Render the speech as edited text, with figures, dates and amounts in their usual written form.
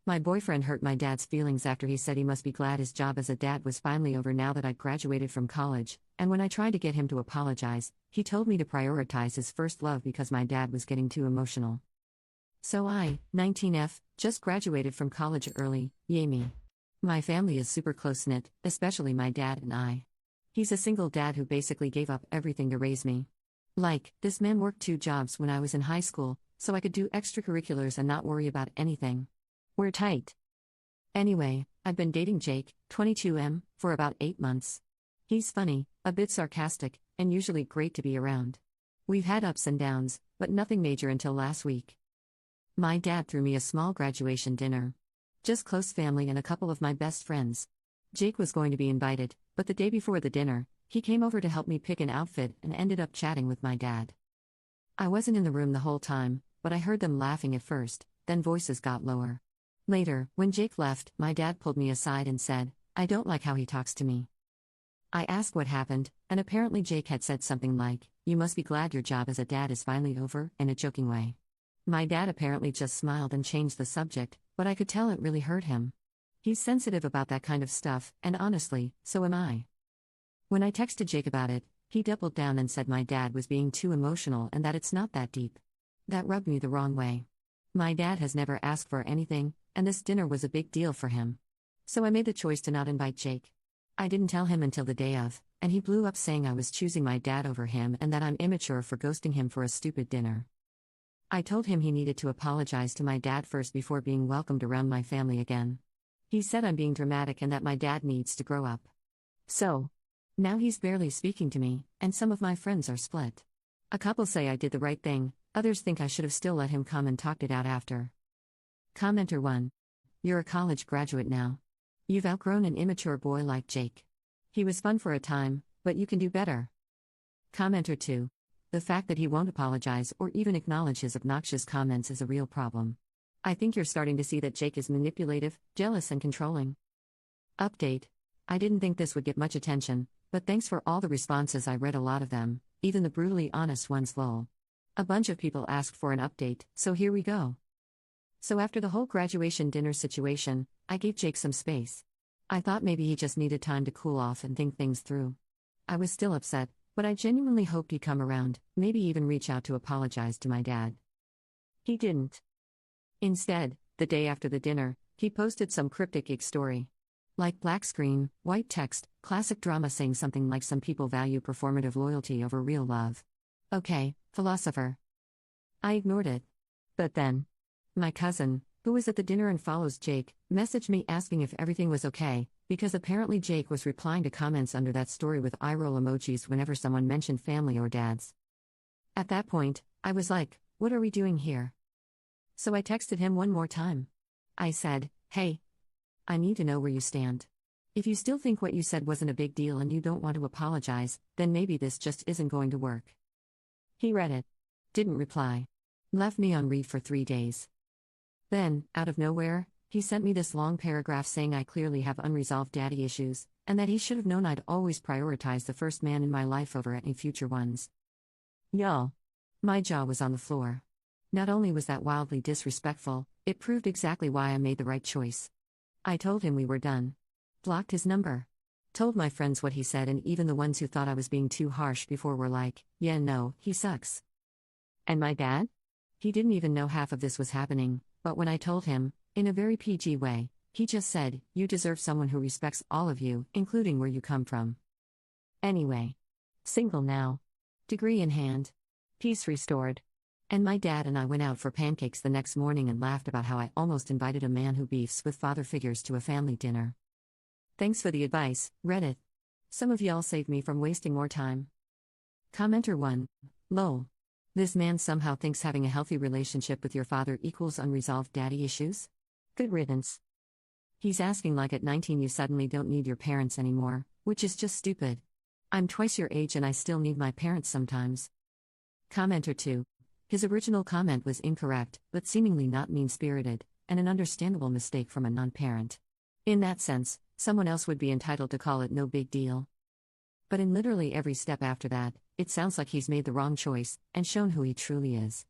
My boyfriend hurt my dad's feelings after he said he must be glad his job as a dad was finally over now that I'd graduated from college, and when I tried to get him to apologize, he told me to prioritize his first love because my dad was getting too emotional. So I, 19F, just graduated from college early, yay me. My family is super close-knit, especially my dad and I. He's a single dad who basically gave up everything to raise me. Like, this man worked 2 jobs when I was in high school, so I could do extracurriculars and not worry about anything. We're tight. Anyway, I've been dating Jake, 22M, for about 8 months. He's funny, a bit sarcastic, and usually great to be around. We've had ups and downs, but nothing major until last week. My dad threw me a small graduation dinner. Just close family and a couple of my best friends. Jake was going to be invited, but the day before the dinner, he came over to help me pick an outfit and ended up chatting with my dad. I wasn't in the room the whole time, but I heard them laughing at first, then voices got lower. Later, when Jake left, my dad pulled me aside and said, "I don't like how he talks to me." I asked what happened, and apparently Jake had said something like, "You must be glad your job as a dad is finally over," in a joking way. My dad apparently just smiled and changed the subject, but I could tell it really hurt him. He's sensitive about that kind of stuff, and honestly, so am I. When I texted Jake about it, he doubled down and said my dad was being too emotional and that it's not that deep. That rubbed me the wrong way. My dad has never asked for anything, and this dinner was a big deal for him. So I made the choice to not invite Jake. I didn't tell him until the day of, and he blew up saying I was choosing my dad over him and that I'm immature for ghosting him for a stupid dinner. I told him he needed to apologize to my dad first before being welcomed around my family again. He said I'm being dramatic and that my dad needs to grow up. So, now he's barely speaking to me, and some of my friends are split. A couple say I did the right thing, others think I should have still let him come and talked it out after. Commenter 1. You're a college graduate now. You've outgrown an immature boy like Jake. He was fun for a time, but you can do better. Commenter 2. The fact that he won't apologize or even acknowledge his obnoxious comments is a real problem. I think you're starting to see that Jake is manipulative, jealous, and controlling. Update. I didn't think this would get much attention, but thanks for all the responses. I read a lot of them, even the brutally honest ones. Lol. A bunch of people asked for an update, so here we go. So after the whole graduation dinner situation, I gave Jake some space. I thought maybe he just needed time to cool off and think things through. I was still upset, but I genuinely hoped he'd come around, maybe even reach out to apologize to my dad. He didn't. Instead, the day after the dinner, he posted some cryptic gig story. Like black screen, white text, classic drama saying something like some people value performative loyalty over real love. Okay, philosopher. I ignored it. But then, my cousin, who was at the dinner and follows Jake, messaged me asking if everything was okay, because apparently Jake was replying to comments under that story with eye roll emojis whenever someone mentioned family or dads. At that point, I was like, what are we doing here? So I texted him one more time. I said, hey, I need to know where you stand. If you still think what you said wasn't a big deal and you don't want to apologize, then maybe this just isn't going to work. He read it. Didn't reply. Left me on read for 3 days. Then, out of nowhere, he sent me this long paragraph saying I clearly have unresolved daddy issues, and that he should have known I'd always prioritize the first man in my life over any future ones. Y'all. My jaw was on the floor. Not only was that wildly disrespectful, it proved exactly why I made the right choice. I told him we were done. Blocked his number. Told my friends what he said, and even the ones who thought I was being too harsh before were like, yeah, no, he sucks. And my dad? He didn't even know half of this was happening, but when I told him, in a very PG way, he just said, you deserve someone who respects all of you, including where you come from. Anyway. Single now. Degree in hand. Peace restored. And my dad and I went out for pancakes the next morning and laughed about how I almost invited a man who beefs with father figures to a family dinner. Thanks for the advice, Reddit. Some of y'all saved me from wasting more time. Commenter 1. Lol. This man somehow thinks having a healthy relationship with your father equals unresolved daddy issues? Good riddance. He's asking like at 19 you suddenly don't need your parents anymore, which is just stupid. I'm twice your age and I still need my parents sometimes. Commenter 2. His original comment was incorrect, but seemingly not mean-spirited, and an understandable mistake from a non-parent. In that sense, someone else would be entitled to call it no big deal. But in literally every step after that, it sounds like he's made the wrong choice, and shown who he truly is.